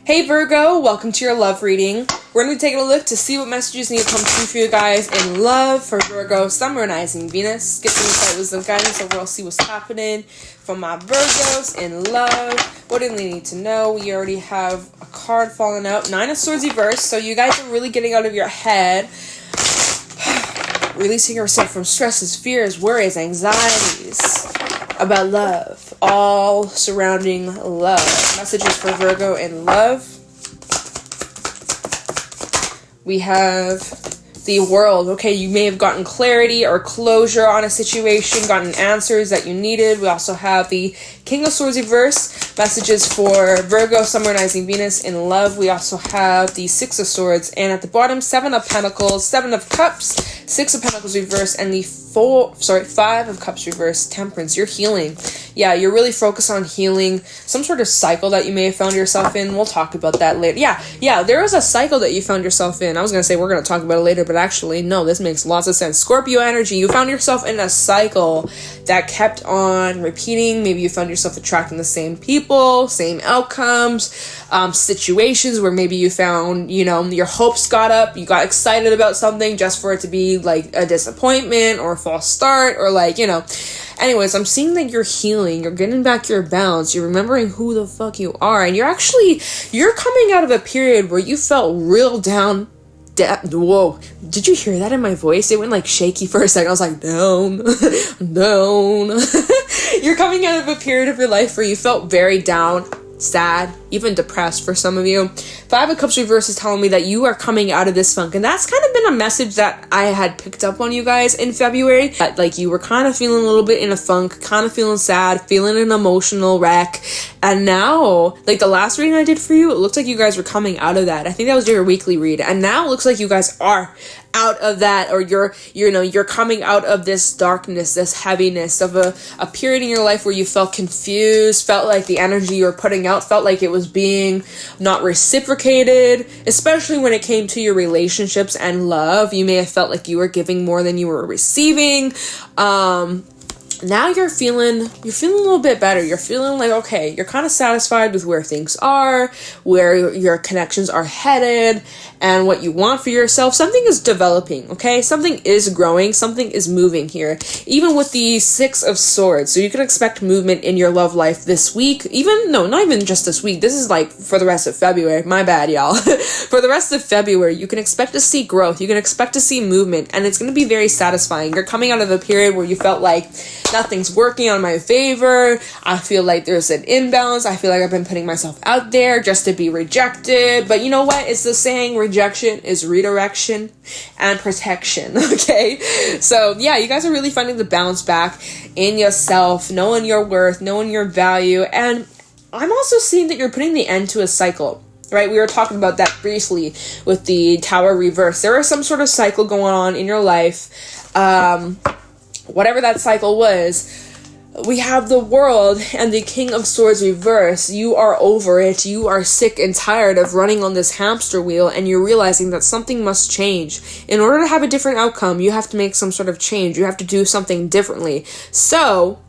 Hey Virgo, welcome to your love reading. We're going to be taking a look to see what messages need to come through for you guys in love for Virgo, Sun, Moon, Rising, Venus. Get some insight, wisdom, guidance overall, see what's happening from my Virgos in love. What do they need to know? We already have a card falling out. 9 of Swords reverse, so you guys are really getting out of your head. Releasing yourself from stresses, fears, worries, anxieties about love, all surrounding love. Messages for Virgo in love. We have the World. Okay, you may have gotten clarity or closure on a situation, gotten answers that you needed. We also have the King of Swords reverse. Messages for Virgo, Sun, Rising, Venus in love. We also have the 6 of Swords, and at the bottom, 7 of Pentacles, 7 of Cups, 6 of Pentacles reverse, and the 5 of Cups reverse, Temperance. You're healing. Yeah, you're really focused on healing some sort of cycle that you may have found yourself in. We'll talk about that later. Yeah, there was a cycle that you found yourself in. I was going to say we're going to talk about it later, but actually, no, this makes lots of sense. Scorpio energy, you found yourself in a cycle that kept on repeating. Maybe you found yourself attracting the same people, same outcomes, situations where maybe you found, your hopes got up, you got excited about something just for it to be like a disappointment or a false start or anyways, I'm seeing that you're healing, you're getting back your balance, you're remembering who the fuck you are, and you're coming out of a period where you felt real down. Whoa, did you hear that in my voice? It went like shaky for a second. I was like, down. You're coming out of a period of your life where you felt very down, sad, even depressed for some of you. 5 of Cups reverse is telling me that you are coming out of this funk, and that's kind of been a message that I had picked up on you guys in February, that you were kind of feeling a little bit in a funk, kind of feeling sad, feeling an emotional wreck, and now, the last reading I did for you, it looked like you guys were coming out of that. I think that was your weekly read, and now it looks like you guys are out of that, or you're coming out of this darkness, this heaviness of a period in your life where you felt confused, felt like the energy you were putting out felt like it was being not reciprocated, especially when it came to your relationships and love. You may have felt like you were giving more than you were receiving. Now you're feeling a little bit better. You're feeling like, okay, you're kind of satisfied with where things are, where your connections are headed, and what you want for yourself. Something is developing, okay? Something is growing. Something is moving here. Even with the 6 of Swords. So you can expect movement in your love life this week. Not even just this week. This is for the rest of February. My bad, y'all. For the rest of February, you can expect to see growth. You can expect to see movement, and it's going to be very satisfying. You're coming out of a period where you felt like nothing's working on my favor. I feel like there's an imbalance. I feel like I've been putting myself out there just to be rejected. But you know what? It's the saying, rejection is redirection and protection, okay? So yeah, you guys are really finding the balance back in yourself, knowing your worth, knowing your value. And I'm also seeing that you're putting the end to a cycle. Right, we were talking about that briefly with the Tower reverse. There is some sort of cycle going on in your life. Whatever that cycle was, we have the World and the King of Swords reverse. You are over it. You are sick and tired of running on this hamster wheel, and you're realizing that something must change. In order to have a different outcome, you have to make some sort of change. You have to do something differently. So,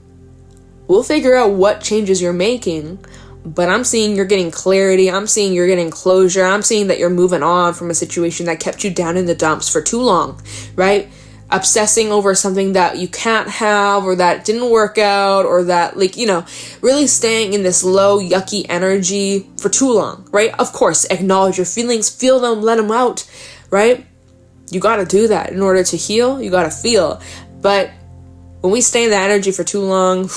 we'll figure out what changes you're making. But I'm seeing you're getting clarity. I'm seeing you're getting closure. I'm seeing that you're moving on from a situation that kept you down in the dumps for too long, right? Obsessing over something that you can't have, or that didn't work out, or that, really staying in this low, yucky energy for too long, right? Of course, acknowledge your feelings, feel them, let them out, right? You gotta do that. In order to heal, you gotta feel. But when we stay in that energy for too long,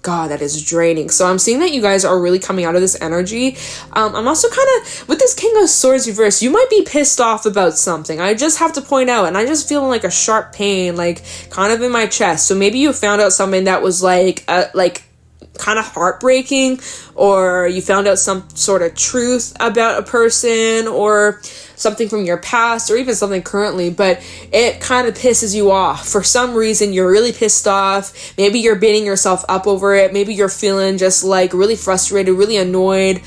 God, that is draining. So I'm seeing that you guys are really coming out of this energy. I'm also kind of, with this King of Swords reverse, you might be pissed off about something. I just have to point out, and I just feel like a sharp pain, kind of in my chest. So maybe you found out something that was kind of heartbreaking, or you found out some sort of truth about a person, or something from your past, or even something currently, but it kind of pisses you off. For some reason, you're really pissed off. Maybe you're beating yourself up over it. Maybe you're feeling just really frustrated, really annoyed.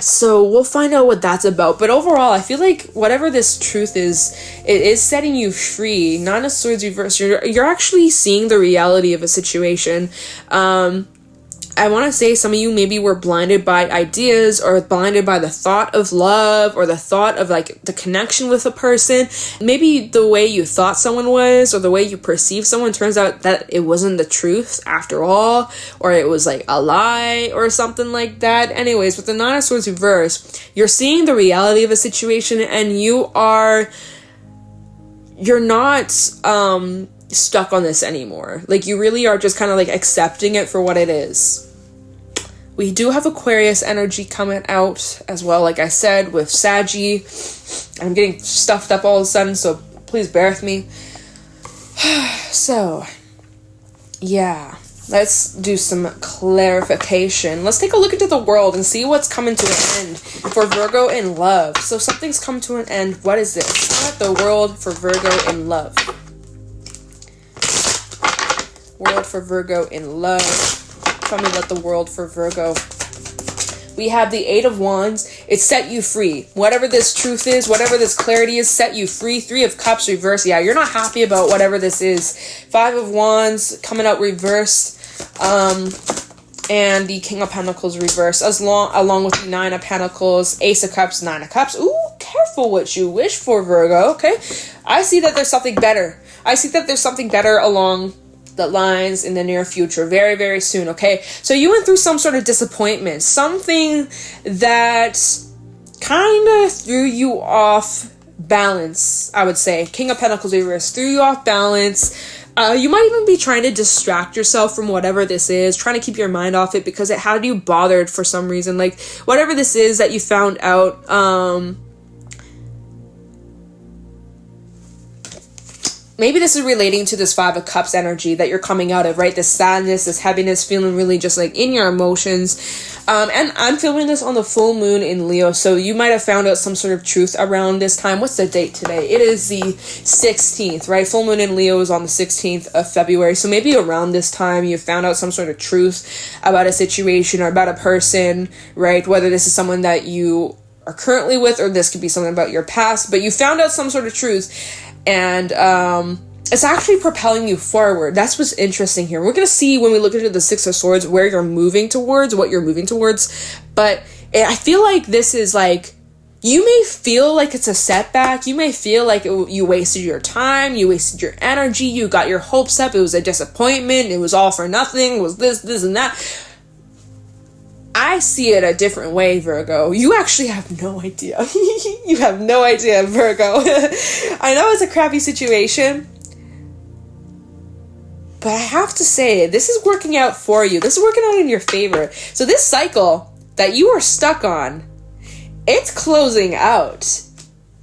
So we'll find out what that's about. But overall, I feel like whatever this truth is, it is setting you free. 9 of Swords reverse. You're actually seeing the reality of a situation. I want to say some of you maybe were blinded by ideas or blinded by the thought of love or the thought of like the connection with a person. Maybe the way you thought someone was or the way you perceived someone turns out that it wasn't the truth after all, or it was like a lie or something like that. Anyways, with the Nine of Swords reverse, you're seeing the reality of a situation and you're not stuck on this anymore. Like, you really are just kind of like accepting it for what it is. We do have Aquarius energy coming out as well, like I said, with Saggy. I'm getting stuffed up all of a sudden, so please bear with me. So, yeah, let's do some clarification. Let's take a look into the world and see what's coming to an end for Virgo in love. So something's come to an end. What is this? The world for Virgo in love. World for Virgo in love. Tell me what the world for Virgo. We have the Eight of Wands. It set you free. Whatever this truth is, whatever this clarity is, set you free. Three of Cups reversed. Yeah, you're not happy about whatever this is. Five of Wands coming out reversed. And the King of Pentacles reversed. Along with the Nine of Pentacles, Ace of Cups, Nine of Cups. Ooh, careful what you wish for, Virgo. Okay. I see that there's something better. I see that there's something better along the lines in the near future, very, very soon. Okay, so you went through some sort of disappointment, something that kind of threw you off balance. I would say King of Pentacles reverse threw you off balance. You might even be trying to distract yourself from whatever this is, trying to keep your mind off it because it had you bothered for some reason. Like, whatever this is that you found out, maybe this is relating to this Five of Cups energy that you're coming out of, right? This sadness, this heaviness, feeling really just like in your emotions. And I'm feeling this on the full moon in Leo. So you might have found out some sort of truth around this time. What's the date today? It is the 16th, right? Full moon in Leo is on the 16th of February. So maybe around this time you found out some sort of truth about a situation or about a person, right? Whether this is someone that you are currently with or this could be something about your past, but you found out some sort of truth. And it's actually propelling you forward. That's what's interesting here. We're going to see when we look into the Six of Swords where you're moving towards, what you're moving towards. But I feel like this is like, you may feel like it's a setback. You may feel like you wasted your time. You wasted your energy. You got your hopes up. It was a disappointment. It was all for nothing. It was this, and that. I see it a different way, Virgo. You actually have no idea. You have no idea, Virgo. I know it's a crappy situation, but I have to say, this is working out for you. This is working out in your favor. So this cycle that you are stuck on, it's closing out.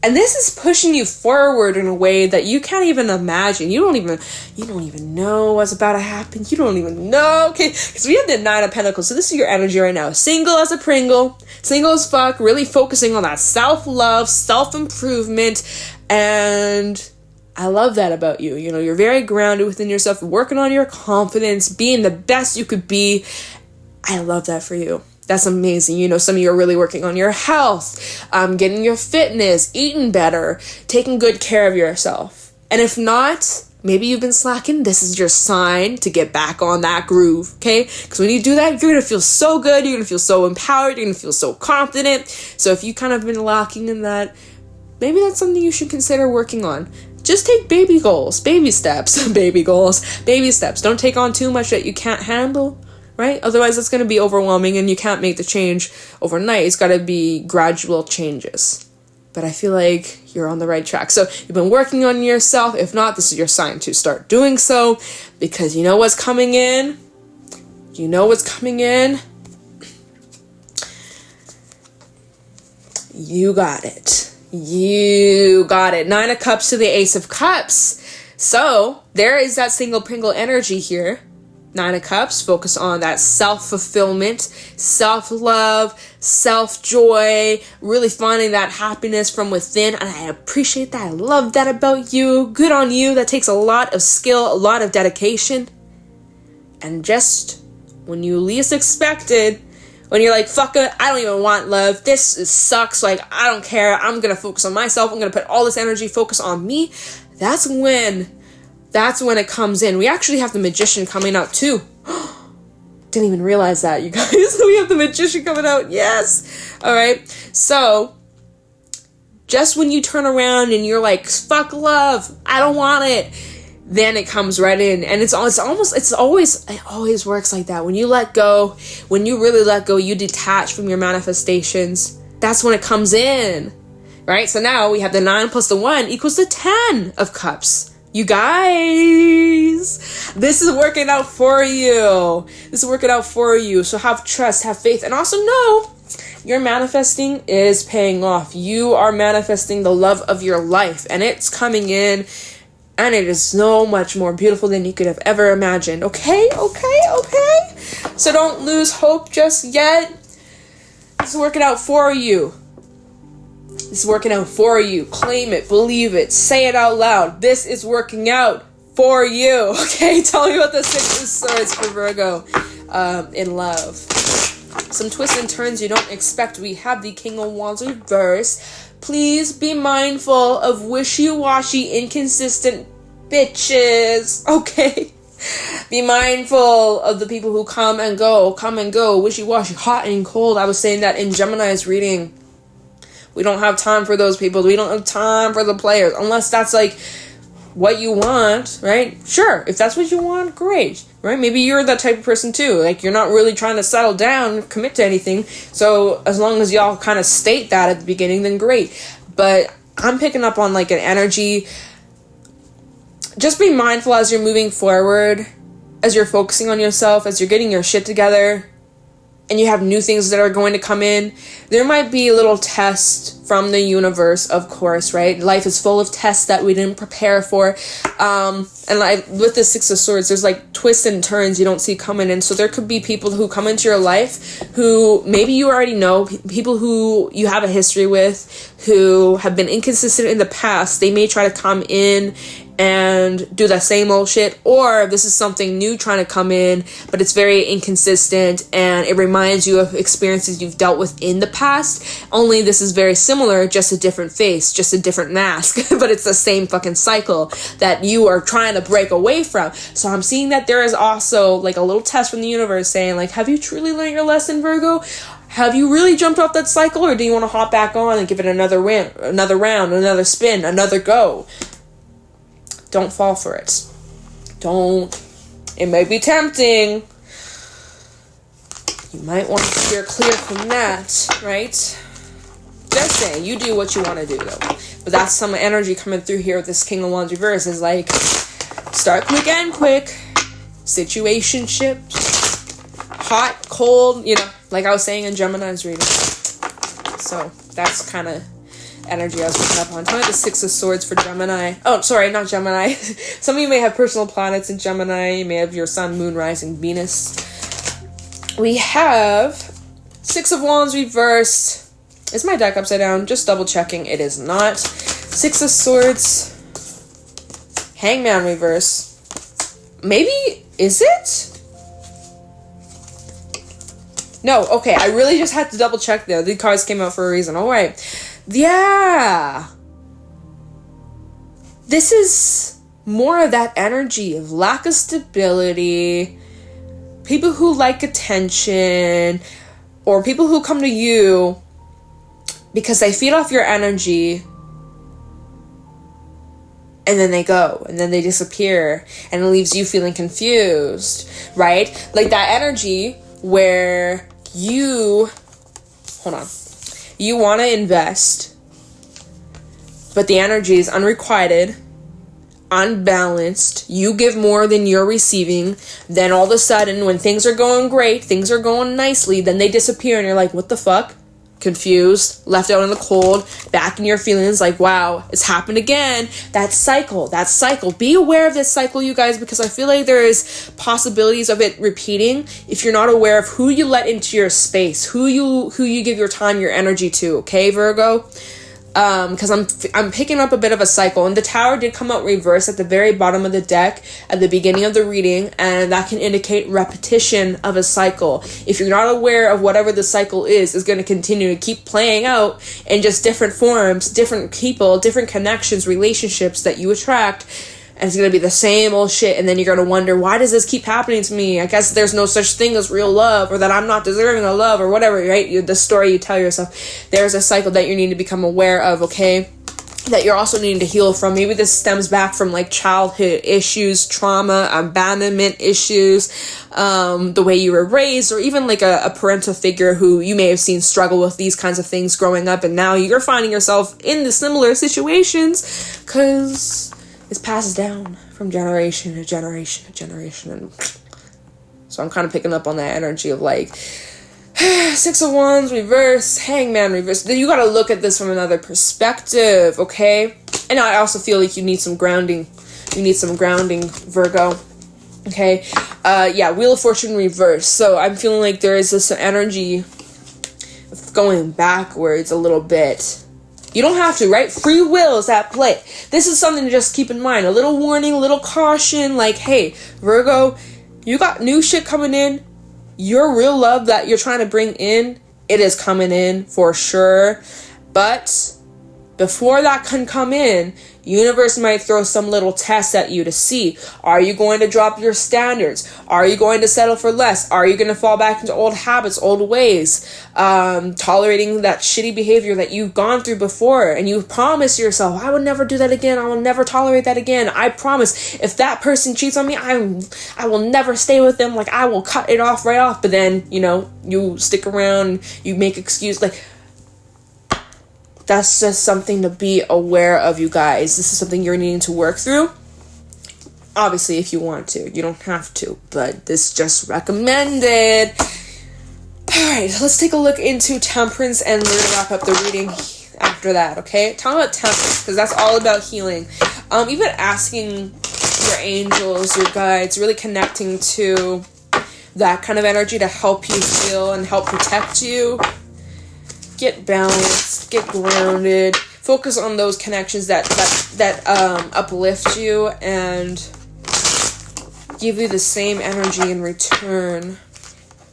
And this is pushing you forward in a way that you can't even imagine. You don't even know what's about to happen. You don't even know. Okay, because we have the Nine of Pentacles. So this is your energy right now. Single as a Pringle. Single as fuck. Really focusing on that self-love, self-improvement. And I love that about you. You know, you're very grounded within yourself. Working on your confidence. Being the best you could be. I love that for you. That's amazing. You know, some of you are really working on your health, getting your fitness, eating better, taking good care of yourself. And if not, maybe you've been slacking. This is your sign to get back on that groove, okay? Because when you do that, you're going to feel so good. You're going to feel so empowered. You're going to feel so confident. So if you kind of been lacking in that, maybe that's something you should consider working on. Just take baby goals, baby steps, baby goals, baby steps. Don't take on too much that you can't handle. Right? Otherwise, it's going to be overwhelming and you can't make the change overnight. It's got to be gradual changes. But I feel like you're on the right track. So you've been working on yourself. If not, this is your sign to start doing so because you know what's coming in. You know what's coming in. You got it. You got it. Nine of Cups to the Ace of Cups. So there is that single Pringle energy here. Nine of Cups, focus on that self-fulfillment, self-love, self-joy, really finding that happiness from within. And I appreciate that. I love that about you. Good on you. That takes a lot of skill, a lot of dedication. And just when you least expected, when you're like, fuck it, I don't even want love. This sucks. Like, I don't care. I'm going to focus on myself. I'm going to put all this energy, focus on me. That's when it comes in. We actually have the Magician coming out too. Didn't even realize that, you guys. We have the Magician coming out. Yes. All right. So, just when you turn around and you're like, fuck love, I don't want it, then it comes right in. And it always works like that. When you let go, when you really let go, you detach from your manifestations. That's when it comes in, right? So now we have the 9 plus the 1 equals the 10 of cups. You guys, this is working out for you. This is working out for you. So have trust, have faith, and also know your manifesting is paying off. You are manifesting the love of your life, and it's coming in, and it is so much more beautiful than you could have ever imagined. Okay? So don't lose hope just yet. This is working out for you. This is working out for you. Claim it, believe it, say it out loud. This is working out for you. Okay, tell me about the 6 of Swords for Virgo in love. Some twists and turns you don't expect. We have the King of Wands reverse. Please be mindful of wishy-washy, inconsistent bitches. Okay? Be mindful of the people who come and go, wishy-washy, hot and cold. I was saying that in Gemini's reading. We don't have time for those people. We don't have time for the players. Unless that's like what you want, right? Sure. If that's what you want, great. Right? Maybe you're that type of person too. Like, you're not really trying to settle down, commit to anything. So as long as y'all kind of state that at the beginning, then great. But I'm picking up on like an energy. Just be mindful as you're moving forward, as you're focusing on yourself, as you're getting your shit together, and you have new things that are going to come in. There might be a little test from the universe, of course, right? Life is full of tests that we didn't prepare for. And like with the 6 of Swords, there's like twists and turns you don't see coming in. So there could be people who come into your life who maybe you already know, people who you have a history with, who have been inconsistent in the past. They may try to come in and do that same old shit, or this is something new trying to come in, but it's very inconsistent and it reminds you of experiences you've dealt with in the past, only this is very similar, just a different face, just a different mask, but it's the same fucking cycle that you are trying to break away from. So I'm seeing that there is also like a little test from the universe saying like, have you truly learned your lesson, Virgo? Have you really jumped off that cycle, or do you want to hop back on and give it another round, another spin, another go? Don't fall for it. Don't. It may be tempting. You might want to steer clear from that, right? Just saying, you do what you want to do, though. But that's some energy coming through here with this King of Wands reverse. Is like, start quick, end quick. Situationships. Hot, cold, you know, like I was saying in Gemini's reading. So, that's kind of energy I was picking up on. Tell me the 6 of Swords for Gemini. Oh, sorry, not Gemini. Some of you may have personal planets in Gemini. You may have your Sun, Moon, Rising, Venus. We have 6 of Wands reversed. Is my deck upside down? Just double checking. It is not. 6 of Swords. Hangman reverse. Maybe, is it? No, okay. I really just had to double check there. The cards came out for a reason. All right. Yeah. This is more of that energy of lack of stability. People who like attention, or people who come to you because they feed off your energy and then they go and then they disappear and it leaves you feeling confused, right? Like that energy where you want to invest, but the energy is unrequited, unbalanced. You give more than you're receiving. Then all of a sudden, when things are going great, things are going nicely, then they disappear and you're like, what the fuck? Confused, left out in the cold, back in your feelings like, wow, it's happened again. That cycle. Be aware of this cycle, you guys, because I feel like there is possibilities of it repeating if you're not aware of who you let into your space, who you give your time, your energy to, okay, Virgo? Because I'm picking up a bit of a cycle, and the Tower did come out reverse at the very bottom of the deck at the beginning of the reading, and that can indicate repetition of a cycle. If you're not aware of whatever the cycle is going to continue to keep playing out in just different forms, different people, different connections, relationships that you attract, and it's going to be the same old shit, and then you're going to wonder, why does this keep happening to me? I guess there's no such thing as real love, or that I'm not deserving of love, or whatever, right? The story you tell yourself. There's a cycle that you need to become aware of, okay? That you're also needing to heal from. Maybe this stems back from like childhood issues, trauma, abandonment issues, the way you were raised, or even like a parental figure who you may have seen struggle with these kinds of things growing up, and now you're finding yourself in the similar situations because it's passed down from generation to generation to generation. And so I'm kind of picking up on that energy of like, Six of Wands, reverse, Hangman, reverse. You gotta look at this from another perspective, okay? And I also feel like you need some grounding. You need some grounding, Virgo. Okay? Yeah, Wheel of Fortune, reverse. So I'm feeling like there is this energy of going backwards a little bit. You don't have to, right? Free will is at play. This is something to just keep in mind. A little warning, a little caution. Like, hey, Virgo, you got new shit coming in. Your real love that you're trying to bring in, it is coming in for sure. But before that can come in, universe might throw some little test at you to see, are you going to drop your standards? Are you going to settle for less? Are you going to fall back into old habits, old ways, tolerating that shitty behavior that you've gone through before, and you promise yourself, I will never do that again, I will never tolerate that again, I promise, if that person cheats on me, I will never stay with them, like I will cut it off right off. But then, you know, you stick around, you make excuses, like, that's just something to be aware of, you guys. This is something you're needing to work through. Obviously, if you want to. You don't have to, but this just recommended. Alright, let's take a look into Temperance, and we're gonna wrap up the reading after that, okay? Talk about Temperance, because that's all about healing. Even asking your angels, your guides, really connecting to that kind of energy to help you heal and help protect you. Get balanced, get grounded, focus on those connections that uplift you and give you the same energy in return.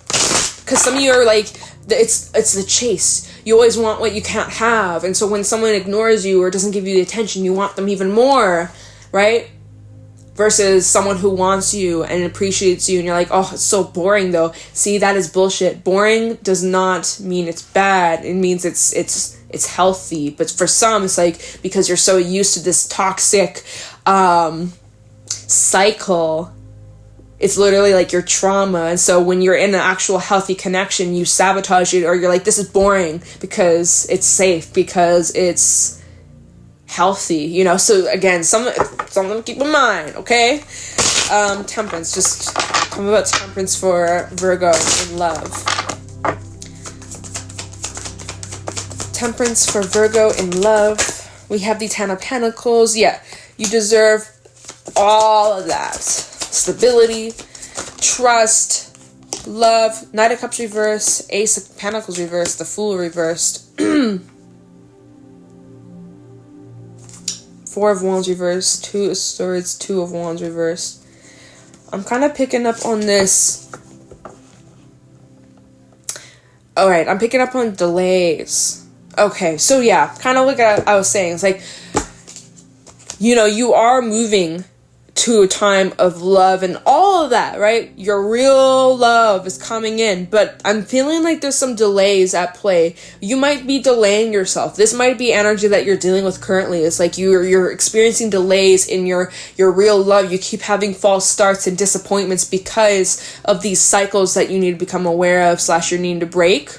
Because some of you are like, it's the chase. You always want what you can't have. And so when someone ignores you or doesn't give you the attention, you want them even more, right? Versus someone who wants you and appreciates you, and you're like, oh, it's so boring though. See, that is bullshit. Boring does not mean it's bad. It means it's healthy. But for some, it's like, because you're so used to this toxic cycle, it's literally like your trauma. And so when you're in an actual healthy connection, you sabotage it, or you're like, this is boring because it's safe, because it's healthy, you know. So again, something to keep in mind, okay? Temperance, just talk about Temperance for Virgo in love. Temperance for Virgo in love. We have the Ten of Pentacles. Yeah, you deserve all of that. Stability, trust, love. Knight of Cups reversed, Ace of Pentacles reversed, the Fool reversed. Four of Wands reversed, Two of Swords, Two of Wands reversed. I'm kind of picking up on this. Alright, I'm picking up on delays. Okay, so yeah, kind of like I was saying, it's like, you know, you are moving to a time of love and all of that, right? Your real love is coming in, but I'm feeling like there's some delays at play. You might be delaying yourself. This might be energy that you're dealing with currently. It's like you're experiencing delays in your real love. You keep having false starts and disappointments because of these cycles that you need to become aware of / you're needing to break.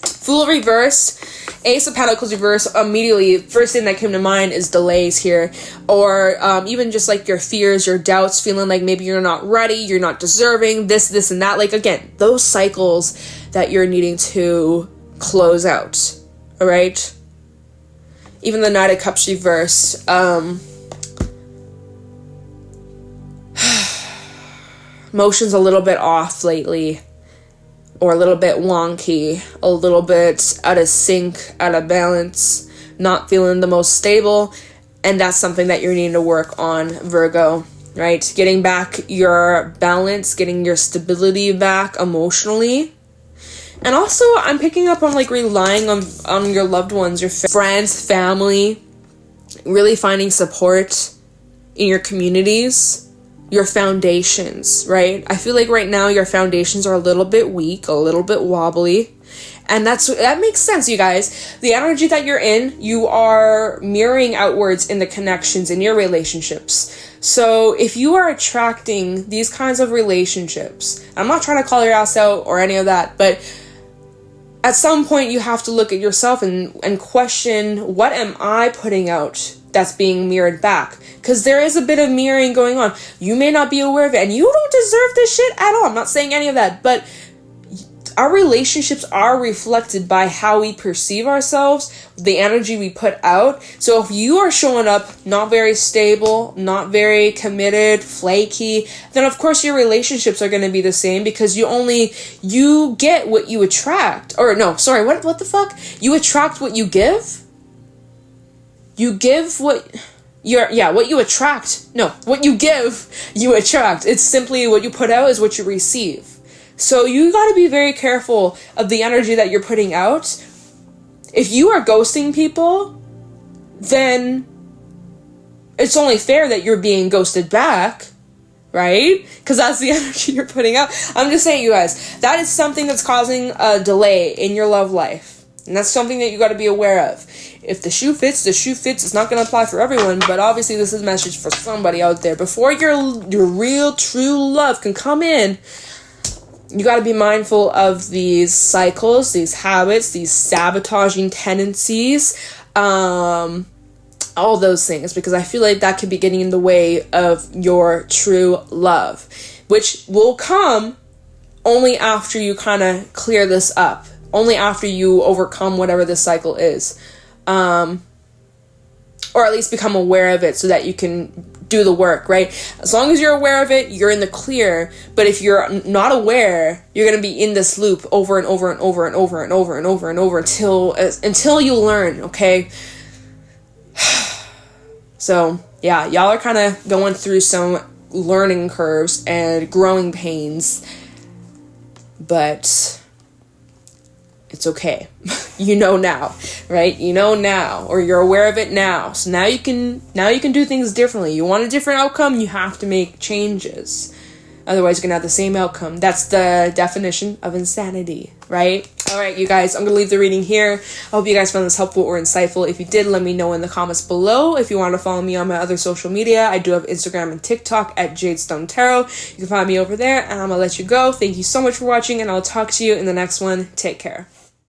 Fool reversed, Ace of Pentacles reversed. Immediately, first thing that came to mind is delays here, or even just like your fears, your doubts, feeling like maybe you're not ready, you're not deserving, this and that. Like, again, those cycles that you're needing to close out. All right. Even the Knight of Cups reversed. Motion's a little bit off lately. Or a little bit wonky, a little bit out of sync, out of balance, not feeling the most stable, and that's something that you're needing to work on, Virgo, right? Getting back your balance, getting your stability back emotionally. And also, I'm picking up on like relying on your loved ones, your friends, family, really finding support in your communities, your foundations, right? I feel like right now your foundations are a little bit weak, a little bit wobbly. And that makes sense, you guys. The energy that you're in, you are mirroring outwards in the connections in your relationships. So if you are attracting these kinds of relationships, I'm not trying to call your ass out or any of that, but at some point you have to look at yourself and question, what am I putting out that's being mirrored back? Because there is a bit of mirroring going on. You may not be aware of it, and you don't deserve this shit at all. I'm not saying any of that, but our relationships are reflected by how we perceive ourselves, the energy we put out. So if you are showing up not very stable, not very committed, flaky, then of course your relationships are going to be the same, because you get what you attract. Or no, sorry, what the fuck? You attract what you give? You give what you attract. No, what you give, you attract. It's simply what you put out is what you receive. So you got to be very careful of the energy that you're putting out. If you are ghosting people, then it's only fair that you're being ghosted back, right? Because that's the energy you're putting out. I'm just saying, you guys, that is something that's causing a delay in your love life. And that's something that you got to be aware of. If the shoe fits, the shoe fits. It's not going to apply for everyone, but obviously this is a message for somebody out there. Before your real, true love can come in, you got to be mindful of these cycles, these habits, these sabotaging tendencies, all those things, because I feel like that could be getting in the way of your true love, which will come only after you kind of clear this up, only after you overcome whatever this cycle is, or at least become aware of it so that you can do the work, right? As long as you're aware of it, you're in the clear. But if you're not aware, you're going to be in this loop over and over and over and over and over and over and over until you learn, okay? So, yeah, y'all are kind of going through some learning curves and growing pains, but it's okay. You know now, right? You know now, or you're aware of it now. So now you can do things differently. You want a different outcome, you have to make changes. Otherwise, you're going to have the same outcome. That's the definition of insanity, right? All right, you guys, I'm going to leave the reading here. I hope you guys found this helpful or insightful. If you did, let me know in the comments below. If you want to follow me on my other social media, I do have Instagram and TikTok at Jadestone Tarot. You can find me over there, and I'm going to let you go. Thank you so much for watching, and I'll talk to you in the next one. Take care.